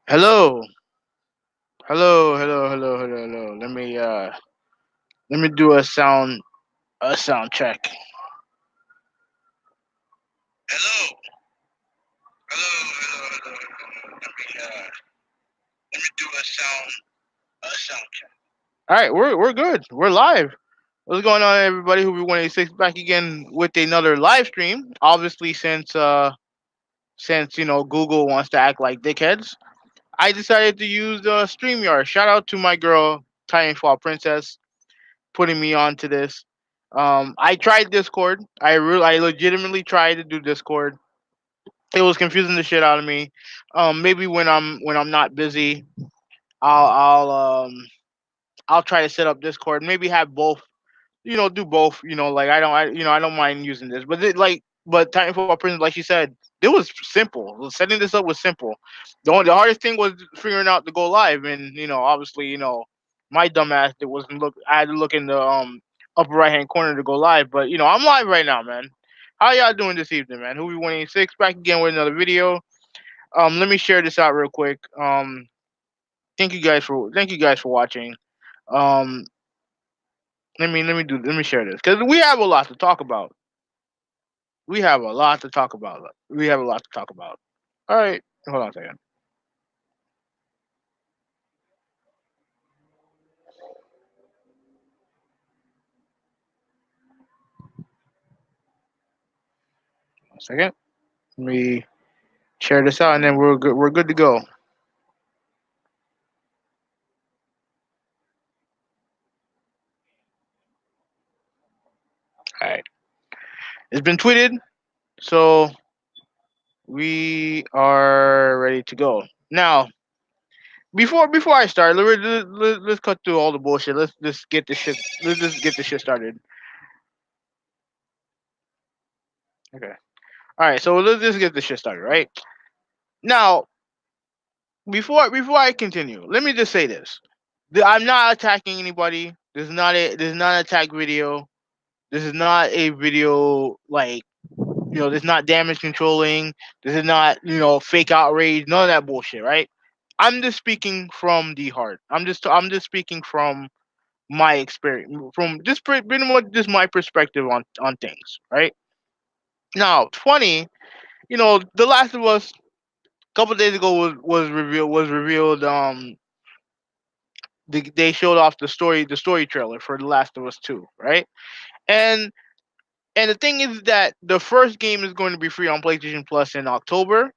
Hello, hello. Let me do a sound check. Hello, hello. Let me do a sound check. All right, we're good. We're live. What's going on, everybody? Who be 186 back again with another live stream. Obviously, since Google wants to act like dickheads, I decided to use StreamYard. Shout out to my girl Titanfall Princess putting me on to this. I tried Discord. I legitimately tried to do Discord. It was confusing the shit out of me. Maybe when I'm not busy, I'll I'll um I'll try to set up Discord. Maybe have both. Do both. Like I don't mind using this, but Titanfall Prison, like she said, it was simple. Setting this up was simple. The hardest thing was figuring out to go live, and obviously, my dumbass that wasn't look. I had to look in the upper right hand corner to go live, but I'm live right now, man. How y'all doing this evening, man? Who we 186 back again with another video. Let me share this out real quick. Thank you guys for watching. Um, let me share this because we have a lot to talk about. We have a lot to talk about. We have a lot to talk about. All right, hold on a second. One second. Let me share this out, and then we're good. We're good to go. All right, it's been tweeted, so we are ready to go. Now, before I start, let's cut through all the bullshit. Let's just get this shit. Let's just get this shit started. Okay. All right. So let's just get this shit started. Right now, before I continue, let me just say this. I'm not attacking anybody. This is not an attack video. This is not a video like this is not damage controlling. This is not fake outrage. None of that bullshit, right? I'm just speaking from the heart. I'm just speaking from my experience, from just pretty much just my perspective on things, right? Now, it's funny, The Last of Us a couple days ago was revealed. They showed off the story trailer for The Last of Us 2, right? And And the thing is that the first game is going to be free on PlayStation Plus in October,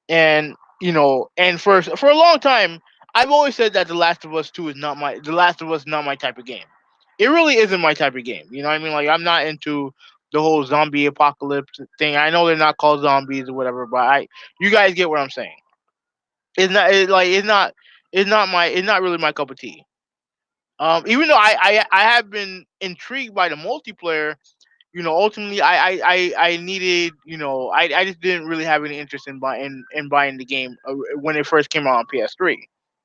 and for a long time, I've always said that The Last of Us not my type of game. It really isn't my type of game. You know what I mean? Like I'm not into the whole zombie apocalypse thing. I know they're not called zombies or whatever, but you guys get what I'm saying. It's not really my cup of tea. Even though I have been intrigued by the multiplayer, ultimately I needed, I just didn't really have any interest in buying the game when it first came out on PS3,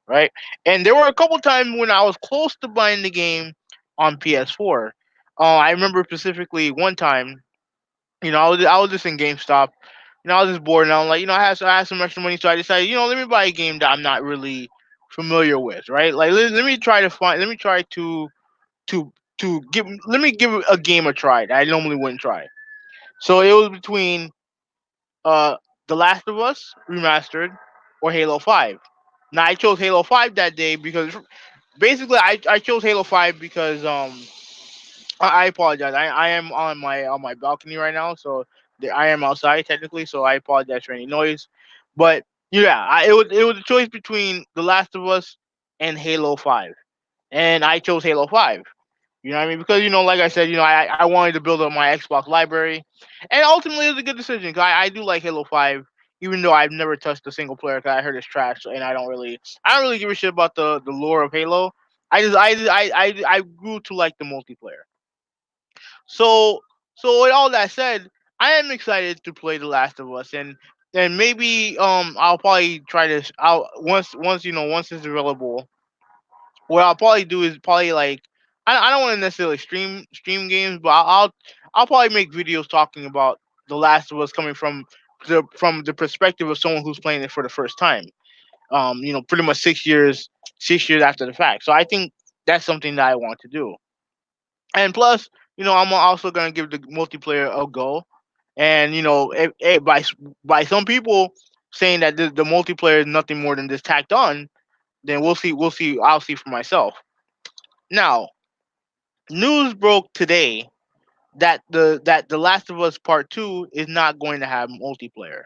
right? And there were a couple times when I was close to buying the game on PS4. I remember specifically one time, I was just in GameStop. I was just bored, and I was like, I had some extra money, so I decided, let me buy a game that I'm not really familiar with, right? Like, let me try to let me give a game a try that I normally wouldn't try. So it was between uh The Last of Us remastered or Halo 5. Now I chose Halo 5 that day because basically I chose Halo 5 because I apologize. I am on my balcony right now, so I am outside technically, so I apologize for any noise. But yeah, it was a choice between The Last of Us and Halo 5, and I chose Halo 5. You know what I mean? Because like I said, I wanted to build up my Xbox library, and ultimately it was a good decision. Cause I do like Halo 5, even though I've never touched the single player. Cause I heard it's trash, and I don't really give a shit about the lore of Halo. I grew to like the multiplayer. So with all that said, I am excited to play The Last of Us, and maybe I'll probably try this out once it's available. What I'll probably do is probably like I don't want to necessarily stream games, but I'll probably make videos talking about The Last of Us coming from the perspective of someone who's playing it for the first time. Pretty much 6 years, 6 years after the fact. So I think that's something that I want to do. And plus, I'm also gonna give the multiplayer a go. And by some people saying that the multiplayer is nothing more than just tacked on, then we'll see. We'll see. I'll see for myself. Now, news broke today that the Last of Us Part Two is not going to have multiplayer.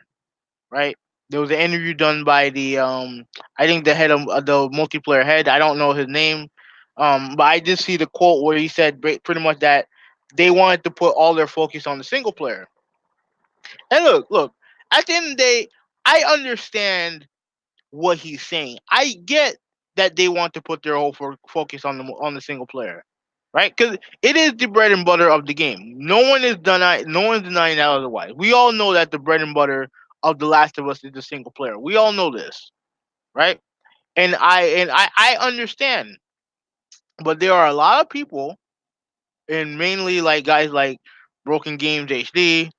Right? There was an interview done by I think the head of the multiplayer head. I don't know his name, but I did see the quote where he said pretty much that they wanted to put all their focus on the single player. And look. At the end of the day, I understand what he's saying. I get that they want to put their whole focus on the single player, right? Because it is the bread and butter of the game. No one's denying that otherwise. We all know that the bread and butter of The Last of Us is the single player. We all know this, right? And I understand, but there are a lot of people, and mainly like guys like Broken Games HD,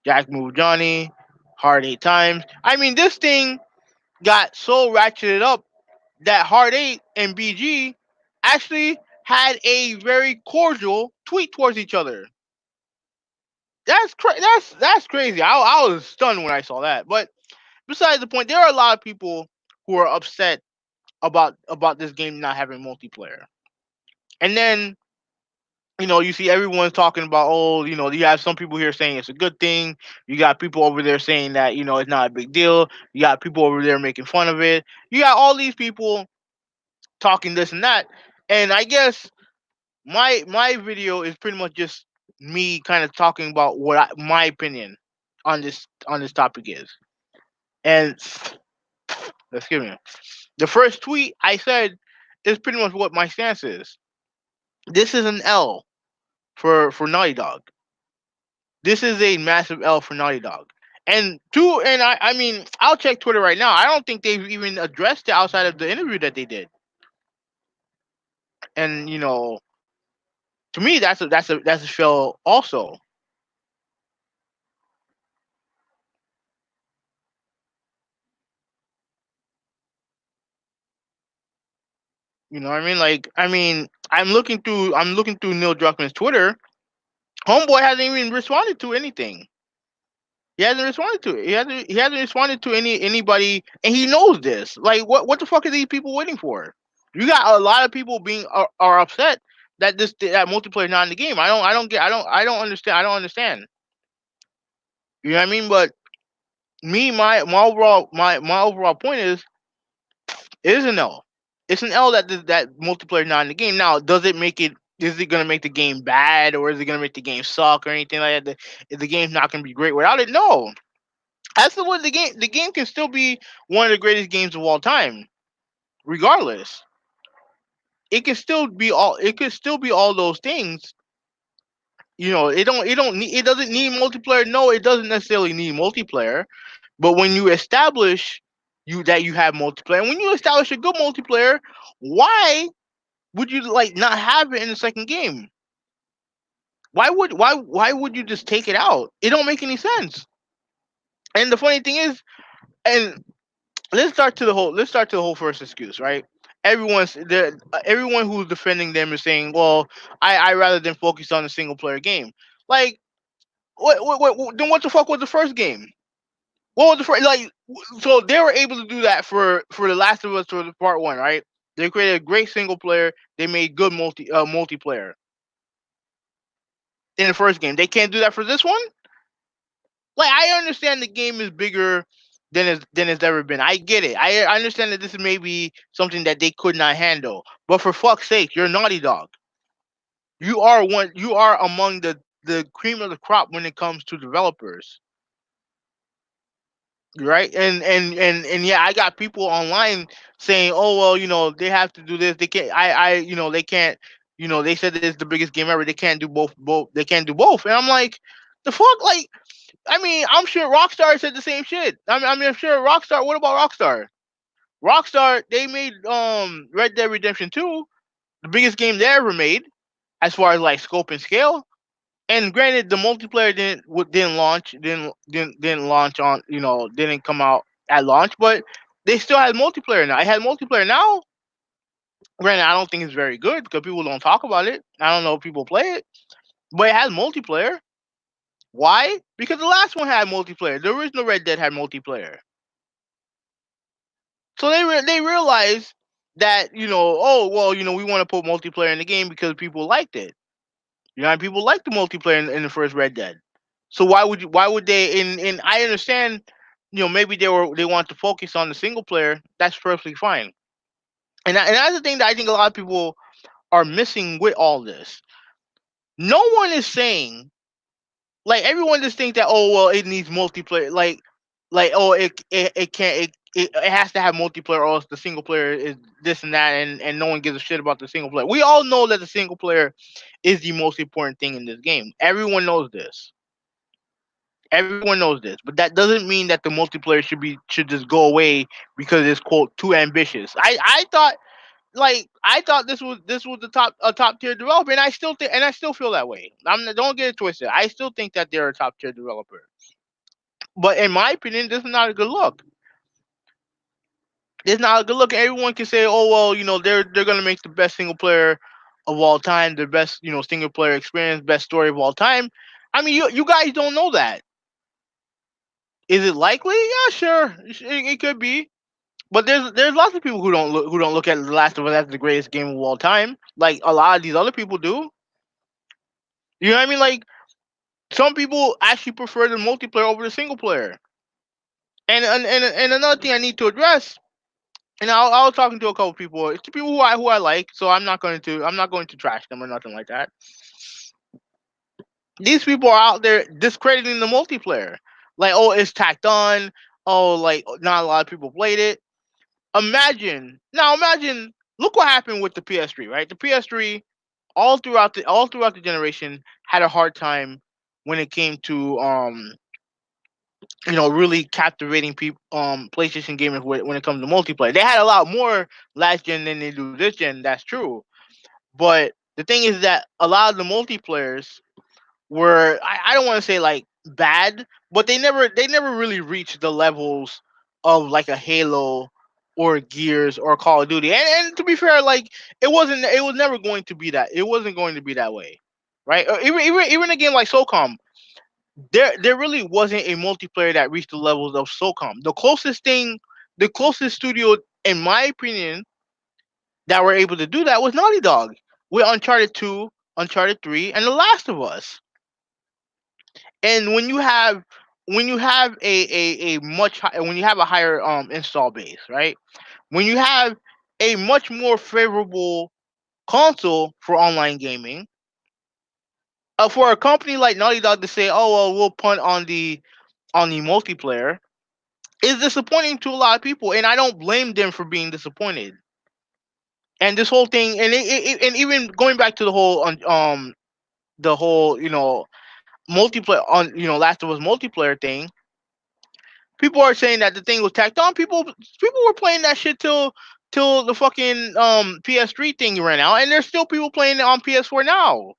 Jack Move Johnny, Hard Eight Times. I mean, this thing got so ratcheted up that Hard Eight and BG actually had a very cordial tweet towards each other. That's crazy. I was stunned when I saw that. But besides the point, there are a lot of people who are upset about this game not having multiplayer. And then you see everyone's talking about, oh, you have some people here saying it's a good thing. You got people over there saying that it's not a big deal. You got people over there making fun of it. You got all these people talking this and that. And I guess my video is pretty much just me kind of talking about my opinion on this topic is. And excuse me, the first tweet I said is pretty much what my stance is. This is an L for Naughty Dog. This is a massive L for Naughty Dog. And two, and I mean, I'll check Twitter right now. I don't think they've even addressed it outside of the interview that they did. And to me, that's a fail also. You know what I mean? Like, I'm looking through Neil Druckmann's Twitter. Homeboy hasn't even responded to anything. He hasn't responded to it. He hasn't responded to anybody, and he knows this. Like, what the fuck are these people waiting for? You got a lot of people are upset that that multiplayer is not in the game. I don't understand. You know what I mean? But my overall point is it is an L. It's an L that multiplayer not in the game. Now, does it make it? Is it gonna make the game bad, or is it gonna make the game suck, or anything like that? Is the game's not gonna be great without it? No. As to what the game can still be one of the greatest games of all time, regardless. It could still be all those things. It doesn't need multiplayer. No, it doesn't necessarily need multiplayer. But when you establish you have multiplayer, and when you establish a good multiplayer, why would you like not have it in the second game? Why would you just take it out? It don't make any sense. And the funny thing is, and let's start to the whole first excuse, right? Everyone who's defending them is saying, well, I rather than focus on a single player game. Like, then what the fuck was the first game? What was the first, like? So they were able to do that for the Last of Us, for the part one, right? They created a great single player. They made good multiplayer in the first game. They can't do that for this one. Like, I understand the game is bigger than it's ever been. I get it. I understand that this is maybe something that they could not handle. But for fuck's sake, you're Naughty Dog. You are one. You are among the cream of the crop when it comes to developers, right? And yeah, I got people online saying, oh well, they have to do this. They can't. They can't. They said it's the biggest game ever. They can't do both. They can't do both. And I'm like, the fuck, like. I mean, I'm sure Rockstar said the same shit. I mean, I'm sure Rockstar. What about Rockstar? Rockstar, they made Red Dead Redemption 2, the biggest game they ever made, as far as like scope and scale. And granted, the multiplayer didn't launch, didn't launch on, didn't come out at launch. But They still had multiplayer now. I had multiplayer now. Granted, I don't think it's very good because people don't talk about it. I don't know if people play it, but it has multiplayer. Why? Because the last one had multiplayer. The original Red Dead had multiplayer. So they realized that, oh well, we want to put multiplayer in the game because people liked it. And people liked the multiplayer in the first Red Dead. So why would they? And I understand, maybe they want to focus on the single player. That's perfectly fine. And that's the thing that I think a lot of people are missing with all this. No one is saying, like, everyone just thinks that, oh well, it needs multiplayer, like, oh, it can't, it has to have multiplayer, or else the single player is this and that, and no one gives a shit about the single player. We all know that the single player is the most important thing in this game. Everyone knows this. Everyone knows this, but that doesn't mean that the multiplayer should just go away because it's, quote, too ambitious. I thought this was a top tier developer, and I still feel that way. Don't get it twisted. I still think that they're a top tier developer, but in my opinion, this is not a good look. It's not a good look. Everyone can say, oh well, they're gonna make the best single player of all time, the best single player experience, best story of all time. I mean, you guys don't know that. Is it likely? Yeah, sure, it could be. But there's lots of people who don't look at The Last of Us as the greatest game of all time, like a lot of these other people do. You know what I mean? Like, some people actually prefer the multiplayer over the single player. And another thing I need to address, and I was talking to a couple people, it's people who I like, so I'm not going to trash them or nothing like that. These people are out there discrediting the multiplayer, like, oh, it's tacked on, oh, like, not a lot of people played it. Imagine, look what happened with the PS3, right? The PS3, all throughout the generation, had a hard time when it came to really captivating people, PlayStation gamers, when it comes to multiplayer. They had a lot more last gen than they do this gen. That's true, but the thing is that a lot of the multiplayers were, I don't want to say like bad, but they never really reached the levels of like a Halo or Gears or Call of Duty. And to be fair, like, it was never going to be that. It wasn't going to be that way, right? Even a game like SOCOM, there really wasn't a multiplayer that reached the levels of SOCOM. The closest studio, in my opinion, that were able to do that was Naughty Dog with Uncharted 2, Uncharted 3, and The Last of Us. And when you have a much when you have a higher install base, right? When you have a much more favorable console for online gaming, for a company like Naughty Dog to say, "Oh well, we'll punt on the multiplayer," is disappointing to a lot of people, and I don't blame them for being disappointed. And this whole thing, and even going back to the whole multiplayer on Last of Us multiplayer thing, people are saying that the thing was tacked on. People were playing that shit till the fucking PS3 thing ran out, and there's still people playing it on PS4 now.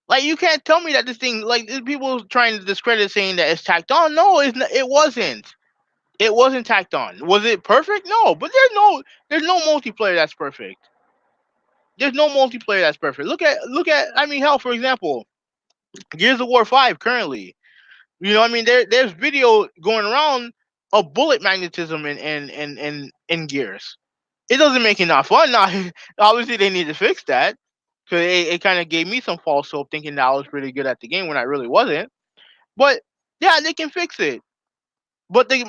Like, you can't tell me that this thing, like, people trying to discredit, saying that it's tacked on. No, it wasn't. It wasn't tacked on. Was it perfect? No, but there's no multiplayer that's perfect. There's no multiplayer that's perfect. Look at I mean, hell, for example, Gears of War 5 currently. I mean, there's video going around of bullet magnetism in Gears. It doesn't make it not fun. Now, obviously, they need to fix that, because it kind of gave me some false hope, thinking that I was pretty good at the game when I really wasn't. But yeah, they can fix it. But the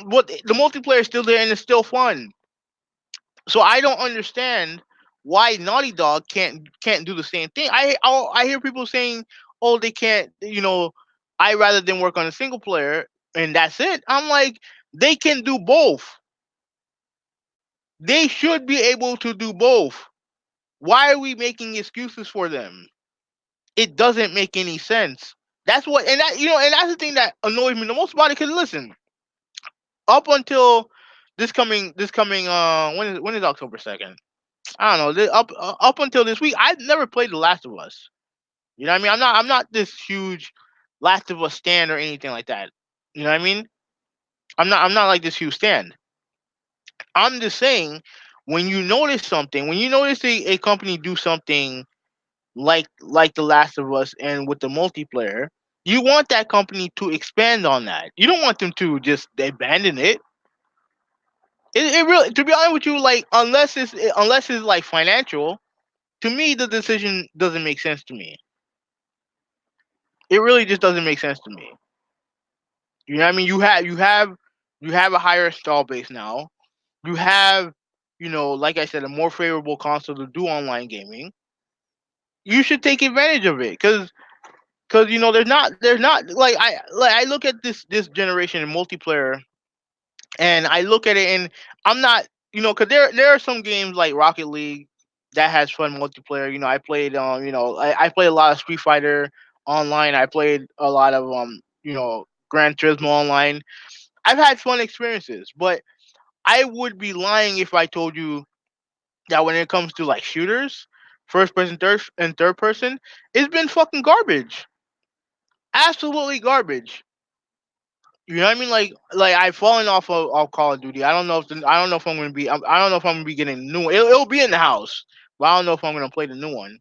multiplayer is still there and it's still fun. So I don't understand why Naughty Dog can't do the same thing. I hear people saying, "Oh, they can't." I rather than work on a single player and that's it. I'm like, they can do both. They should be able to do both. Why are we making excuses for them? It doesn't make any sense. That's what, and that's the thing that annoys me the most about it. Because listen, up until this coming when is October 2nd? I don't know. Up until this week, I've never played The Last of Us. You know what I mean? I'm not this huge Last of Us stan or anything like that. You know what I mean? I'm not like this huge stan. I'm just saying, when you notice something, when you notice a company do something like The Last of Us and with the multiplayer, you want that company to expand on that. You don't want them to just abandon it. It really, to be honest with you, like unless it's like financial, to me the decision doesn't make sense to me. It really just doesn't make sense to me. You know what I mean? You have a higher install base now. You have, like I said, a more favorable console to do online gaming. You should take advantage of it, because there's not like I look at this generation in multiplayer, and I look at it, and I'm not, because there are some games like Rocket League that has fun multiplayer. I played, I played a lot of Street Fighter online. I played a lot of Gran Turismo online. I've had fun experiences, but I would be lying if I told you that when it comes to like shooters, first person, third person, it's been fucking garbage. Absolutely garbage. You know what I mean? Like I've fallen off of Call of Duty. I don't know if I'm gonna be. I don't know if I'm gonna be getting a new one. It'll be in the house, but I don't know if I'm gonna play the new one.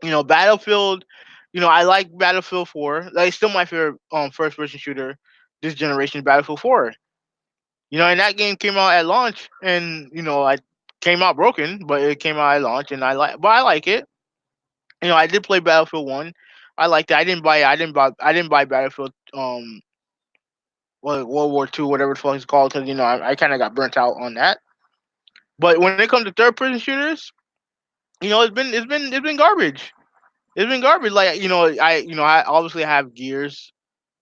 Battlefield. I like Battlefield 4. Like, it's still my favorite first person shooter this generation. Battlefield 4. And that game came out at launch, and I came out broken, but it came out at launch, and I like it. I did play Battlefield 1. I liked it. I didn't buy Battlefield World War II, whatever the fuck it's called, because I kind of got burnt out on that. But when it comes to third person shooters, it's been garbage. It's been garbage. Like, I obviously have Gears.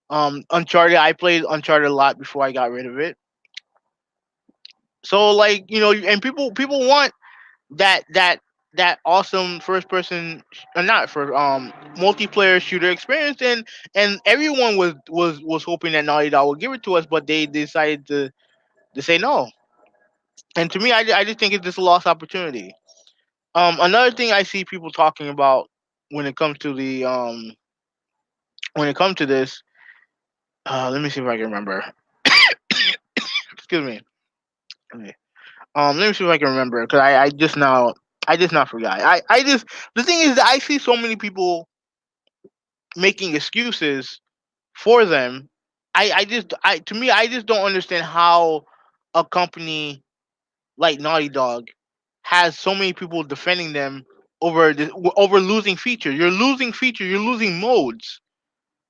Uncharted. I played Uncharted a lot before I got rid of it. So, like, and people want that awesome first person, not for multiplayer shooter experience, and everyone was hoping that Naughty Dog would give it to us, but they decided to say no. And to me, I just think it's just a lost opportunity. Another thing I see people talking about when it comes to this, let me see if I can remember. Excuse me. Okay. Let me see if I can remember, because I just now forgot. I just The thing is that I see so many people making excuses for them. To me, I just don't understand how a company like Naughty Dog has so many people defending them over losing features. You're losing features. You're losing modes,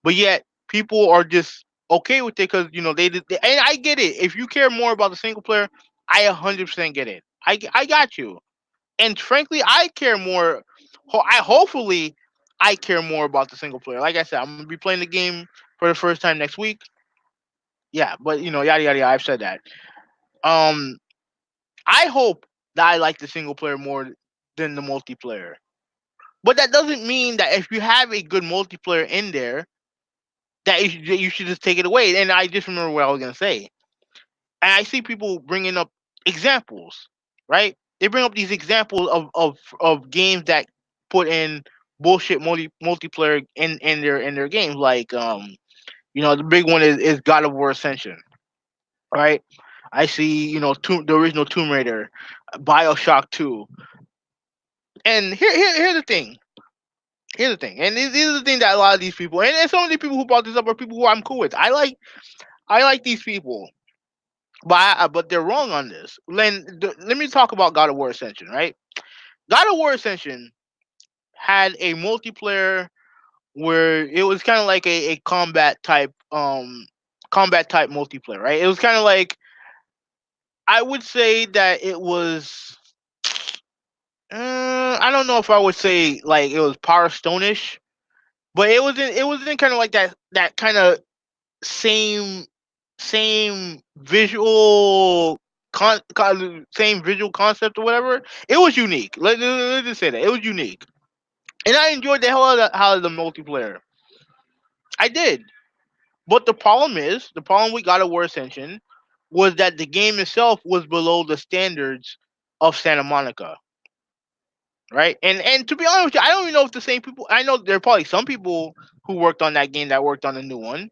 but yet people are just okay with it, because and I get it. If you care more about the single player, I 100% get it. I got you. And frankly, I care more. Hopefully I care more about the single player. Like I said, I'm gonna be playing the game for the first time next week. Yeah, but yada yada yada. I've said that. Um, I hope that I like the single player more than the multiplayer. But that doesn't mean that if you have a good multiplayer in there, that you should just take it away. And I just remember what I was gonna say. And I see people bringing up examples, right? They bring up these examples of games that put in bullshit multiplayer in their games. Like, the big one is God of War Ascension, right? I see, the original Tomb Raider, Bioshock 2. And here's the thing. Here's the thing. And these are the thing that a lot of these people, and some of the people who brought this up are people who I'm cool with. I like these people, but they're wrong on this. Let me talk about God of War Ascension, right? God of War Ascension had a multiplayer where it was kind of like a combat type multiplayer, right? It was kind of like, I would say that it was, I don't know if I would say like it was Power Stone-ish, but it was in kind of like that kind of same same visual same visual concept or whatever. It was unique. Let's just say that it was unique, and I enjoyed the hell out of the multiplayer. I did. But the problem we got at War Ascension was that the game itself was below the standards of Santa Monica, right? And to be honest with you, I don't even know if the same people. I know there are probably some people who worked on that game that worked on the new one.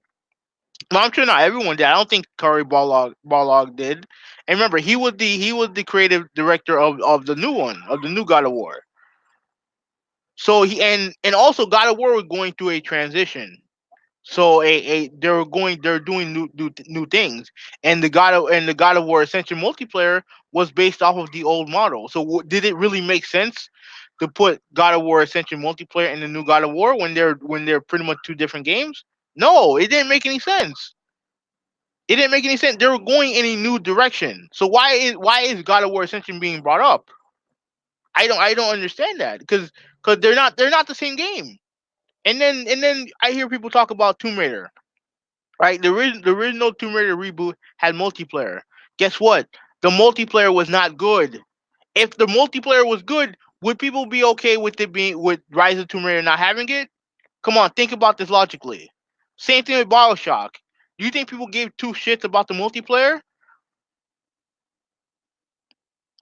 Well, I'm sure not everyone did. I don't think Curry Barlog did. And remember, he was the creative director of the new one, of the new God of War. So and also God of War was going through a transition. So they're doing new things, and the God of War Ascension multiplayer was based off of the old model. So did it really make sense to put God of War Ascension multiplayer in the new God of War when they're pretty much two different games? No, it didn't make any sense. It didn't make any sense. They were going in a new direction. So why is God of War Ascension being brought up? I don't understand that because they're not the same game. And then I hear people talk about Tomb Raider. Right? The original Tomb Raider reboot had multiplayer. Guess what? The multiplayer was not good. If the multiplayer was good, would people be okay with it being with Rise of Tomb Raider not having it? Come on, think about this logically. Same thing with Bioshock. Do you think people gave two shits about the multiplayer?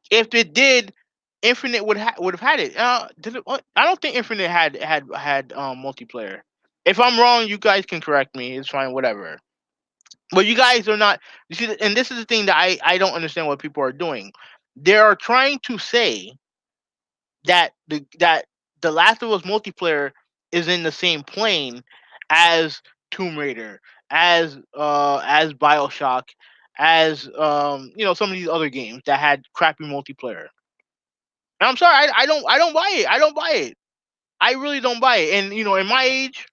If it did, Infinite would have had it. Did it? What? I don't think Infinite had multiplayer. If I'm wrong, you guys can correct me. It's fine, whatever. But you guys are not. You see, and this is the thing that I don't understand what people are doing. They are trying to say that the Last of Us multiplayer is in the same plane as Tomb Raider, as Bioshock, as some of these other games that had crappy multiplayer. And I'm sorry, I don't buy it. I don't buy it. I really don't buy it. And in my age,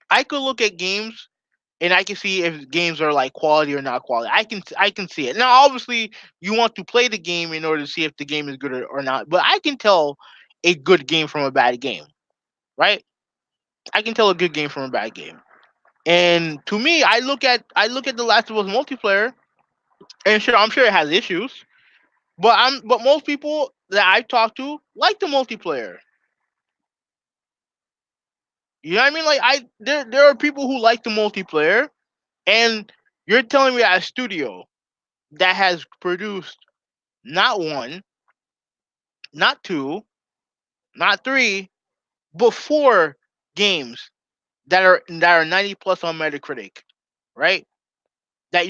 I could look at games and I can see if games are like quality or not quality. I can see it. Now, obviously, you want to play the game in order to see if the game is good or not. But I can tell a good game from a bad game, right? I can tell a good game from a bad game. And to me, I look at the Last of Us multiplayer, and sure, I'm sure it has issues, but most people that I talk to like the multiplayer. You know what I mean? Like there are people who like the multiplayer, and you're telling me that a studio that has produced not one, not two, not three, but four games that are 90 plus on Metacritic, right? That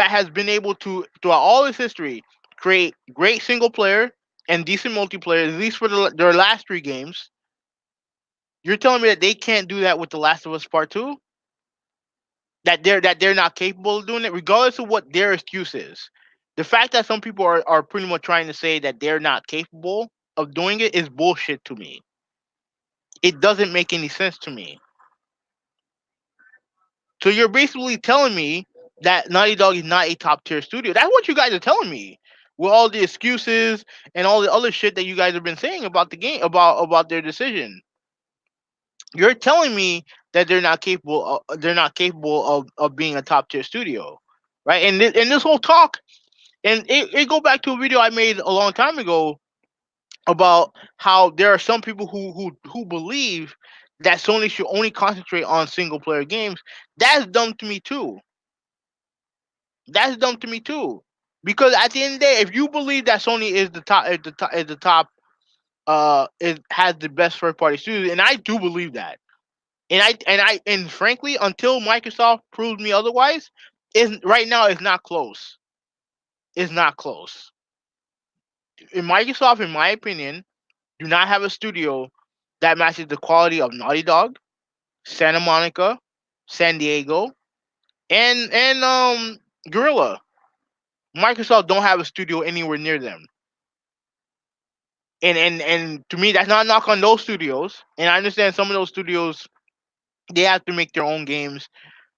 has been able to throughout all its history create great single player and decent multiplayer, at least for their last three games. You're telling me that they can't do that with The Last of Us Part Two? That they're not capable of doing it, regardless of what their excuse is. The fact that some people are pretty much trying to say that they're not capable of doing it is bullshit to me. It doesn't make any sense to me. So you're basically telling me that Naughty Dog is not a top tier studio. That's what you guys are telling me. With all the excuses and all the other shit that you guys have been saying about the game, about their decision. You're telling me that they're not capable of being a top tier studio. Right? And this whole talk, and it go back to a video I made a long time ago about how there are some people who believe that Sony should only concentrate on single player games. That's dumb to me too. That's dumb to me too. Because at the end of the day, if you believe that Sony is the top, it has the best first party studios, and I do believe that. And frankly, until Microsoft proves me otherwise, is right now it's not close. It's not close. In Microsoft, in my opinion, do not have a studio that matches the quality of Naughty Dog, Santa Monica, San Diego, and Gorilla. Microsoft don't have a studio anywhere near them. And to me, that's not a knock on those studios. And I understand some of those studios they have to make their own games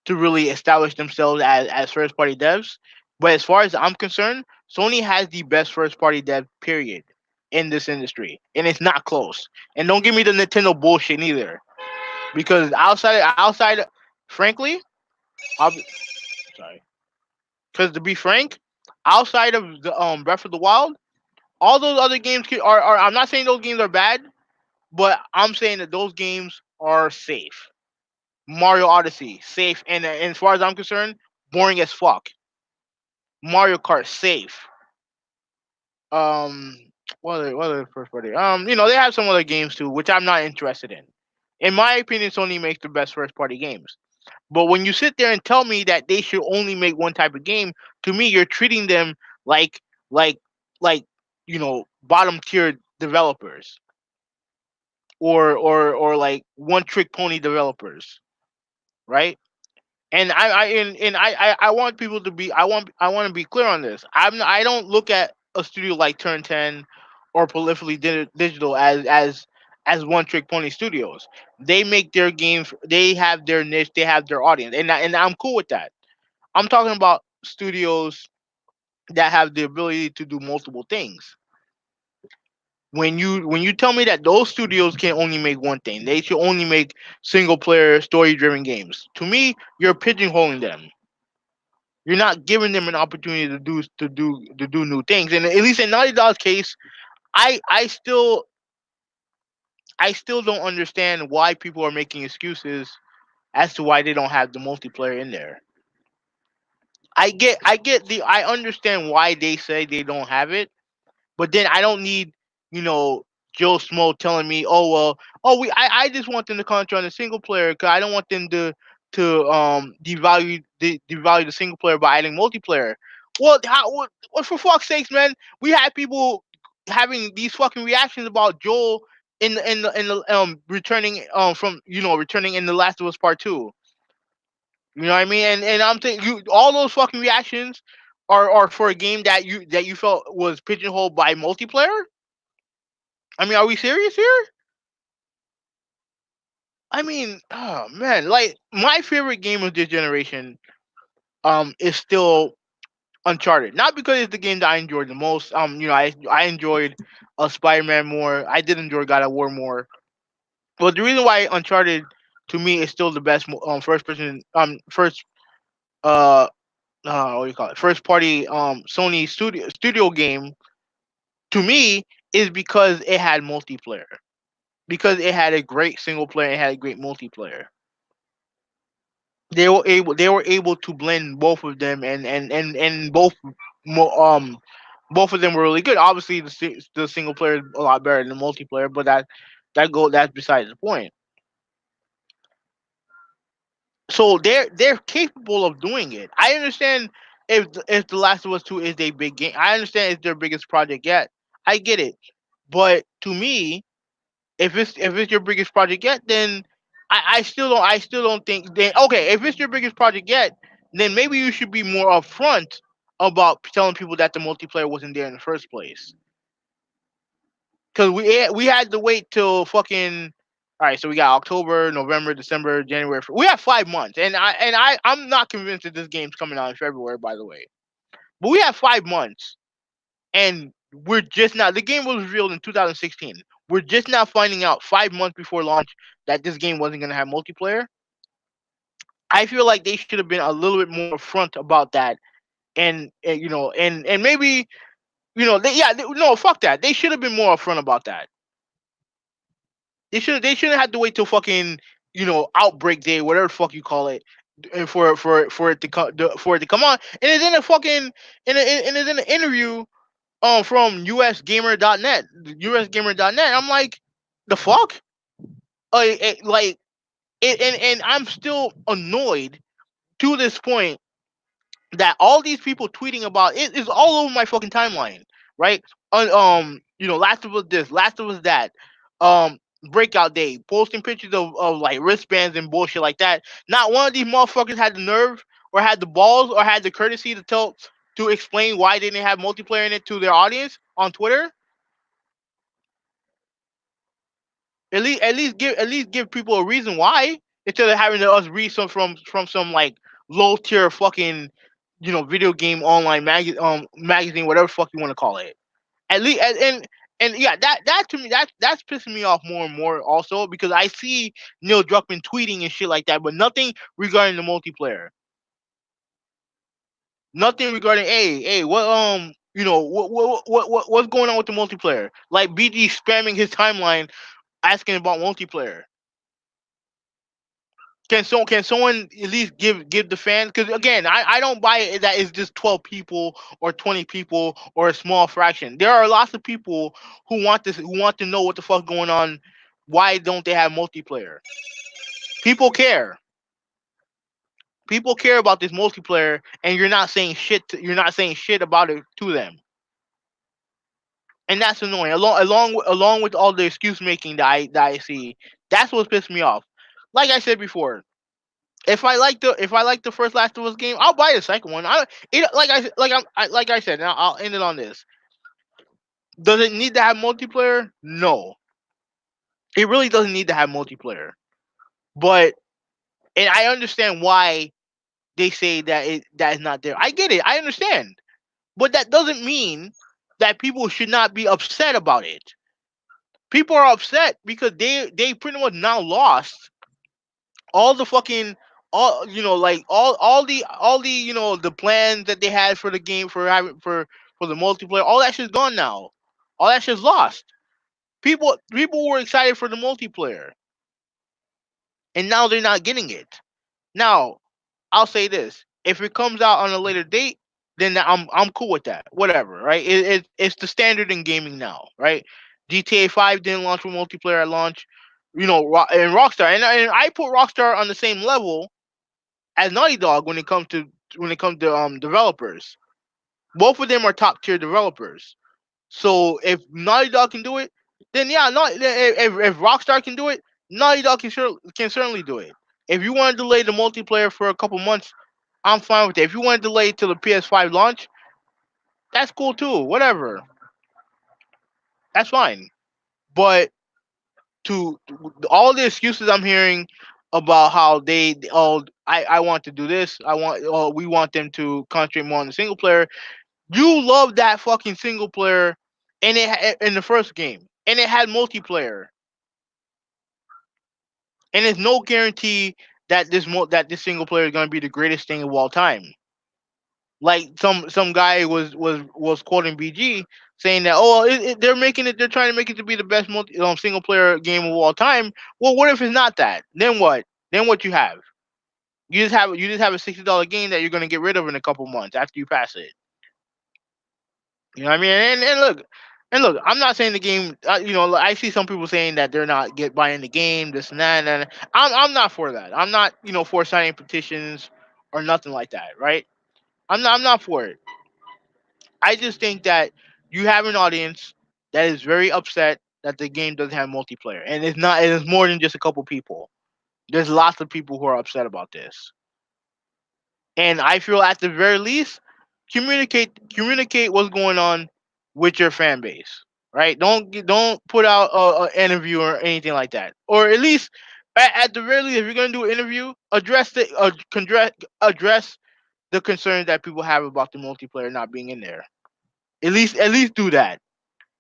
to really establish themselves as first party devs. But as far as I'm concerned, Sony has the best first party dev period in this industry, and it's not close. And don't give me the Nintendo bullshit either, because outside, frankly, I'll be, sorry, because to be frank, outside of the Breath of the Wild, all those other games are. I'm not saying those games are bad, but I'm saying that those games are safe. Mario Odyssey, safe, and as far as I'm concerned, boring as fuck. Mario Kart, safe. Um, what are the first party? They have some other games too, which I'm not interested in. In my opinion, Sony makes the best first party games. But when you sit there and tell me that they should only make one type of game, to me you're treating them like like like bottom tier developers, or like one trick pony developers, right? And I want people to be I want to be clear on this. I don't look at a studio like Turn 10 or Prolifically Digital as one trick pony studios. They make their games. They have their niche. They have their audience, and I'm cool with that. I'm talking about studios that have the ability to do multiple things. When you tell me that those studios can only make one thing, they should only make single player story driven games. To me, you're pigeonholing them. You're not giving them an opportunity to do new things. And at least in Naughty Dog's case, I I still I still don't understand why people are making excuses as to why they don't have the multiplayer in there. I understand why they say they don't have it, but then I don't need, you know, Joe Smo telling me, oh well, I just want them to concentrate on the single player because I don't want them to devalue the single player by adding multiplayer. What for fuck's sakes, man? We had people having these fucking reactions about Joel in the returning from returning in the Last of Us Part Two. You know what I mean? And I'm saying you all those fucking reactions are for a game that you felt was pigeonholed by multiplayer. I mean, are we serious here? I mean, oh man, like my favorite game of this generation is still Uncharted. Not because it's the game that I enjoyed the most. I enjoyed Spider-Man more. I did enjoy God of War more. But the reason why Uncharted to me is still the best first person first uh what do you call it, first party Sony studio game to me is because it had multiplayer. Because it had a great single player, it had a great multiplayer. They were able to blend both of them, and mo- um both of them were really good. Obviously, the single player is a lot better than the multiplayer, but that's besides the point. So they're capable of doing it. I understand if the Last of Us 2 is their big game. I understand it's their biggest project yet. I get it, but to me, if it's your biggest project yet, then I still don't think then okay, if it's your biggest project yet, then maybe you should be more upfront about telling people that the multiplayer wasn't there in the first place. Because we had to wait till fucking all right. So we got October, November, December, January. We have 5 months, I'm not convinced that this game's coming out in February. By the way, but we have 5 months, and we're just now. The game was revealed in 2016. We're just now finding out 5 months before launch that this game wasn't going to have multiplayer. I feel like they should have been a little bit more upfront about that, and maybe no, fuck that. They should have been more upfront about that. They shouldn't have to wait till fucking outbreak day, whatever the fuck you call it, and for it to come on. And it's in a fucking and it's in an interview from usgamer.net. Usgamer.net. I'm like, the fuck? Like and I'm still annoyed to this point that all these people tweeting about it is all over my fucking timeline, right? Last of Us this, Last of Us that, um, Breakout Day, posting pictures of like wristbands and bullshit like that. Not one of these motherfuckers had the nerve or had the balls or had the courtesy to explain why they didn't have multiplayer in it to their audience on Twitter. At least give people a reason why instead of having to us read some from some like low tier fucking video game online magazine, whatever the fuck you want to call it. At least and yeah, that to me that's pissing me off more and more also because I see Neil Druckmann tweeting and shit like that, but nothing regarding the multiplayer. Nothing regarding hey what what's going on with the multiplayer? Like BG spamming his timeline asking about multiplayer. Can someone at least give the fans? Because again, I don't buy it that it's just 12 people or 20 people or a small fraction. There are lots of people who want to know what the fuck going on. Why don't they have multiplayer? People care. People care about this multiplayer, and you're not saying shit. You're not saying shit about it to them, and that's annoying. Along with all the excuse making that I see, that's what pissed me off. Like I said before, if I like the first Last of Us game, I'll buy the second one. Like I said, and I'll end it on this. Does it need to have multiplayer? No, it really doesn't need to have multiplayer. But and I understand why they say that is not there. I get it. I understand. But that doesn't mean that people should not be upset about it. People are upset because they pretty much now lost all the fucking all like all the the plans that they had for the game for having for the multiplayer. All that shit's gone now. All that shit's lost. People were excited for the multiplayer, and now they're not getting it. Now I'll say this: if it comes out on a later date, then I'm cool with that. Whatever, right? It's the standard in gaming now, right? GTA 5 didn't launch with multiplayer at launch, and Rockstar, and I put Rockstar on the same level as Naughty Dog when it comes to developers. Both of them are top tier developers. So if Naughty Dog can do it, then yeah, not if Rockstar can do it, Naughty Dog can certainly do it. If you want to delay the multiplayer for a couple months, I'm fine with it. If you want to delay it till the PS5 launch, that's cool too. Whatever, that's fine. But to all the excuses I'm hearing about how I want to do this, we want them to concentrate more on the single player. You love that fucking single player, and in the first game, and it had multiplayer, and there's no guarantee that this single player is gonna be the greatest thing of all time. Like some guy was quoting BG saying that they're trying to make it to be the best single player game of all time. Well, what if it's not that? Then what? Then what you have? You just have a $60 game that you're gonna get rid of in a couple months after you pass it. You know what I mean? And look, I'm not saying the game. I see some people saying that they're not get buying the game, this and that, and I'm not for that. I'm not for signing petitions or nothing like that, right? I'm not for it. I just think that you have an audience that is very upset that the game doesn't have multiplayer, and it's not. It is more than just a couple people. There's lots of people who are upset about this, and I feel at the very least, communicate what's going on with your fan base, right? Don't put out an interview or anything like that, or at least at the very least, if you're gonna do an interview, address the concerns that people have about the multiplayer not being in there. At least do that.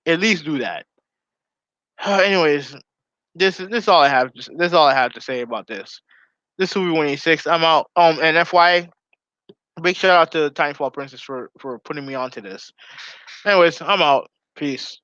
At least do that. Anyways, this all I have. This is all I have to say about this. This will be 186. I'm out. And FYI, big shout out to Tiny Fall Princess for putting me onto this. Anyways, I'm out. Peace.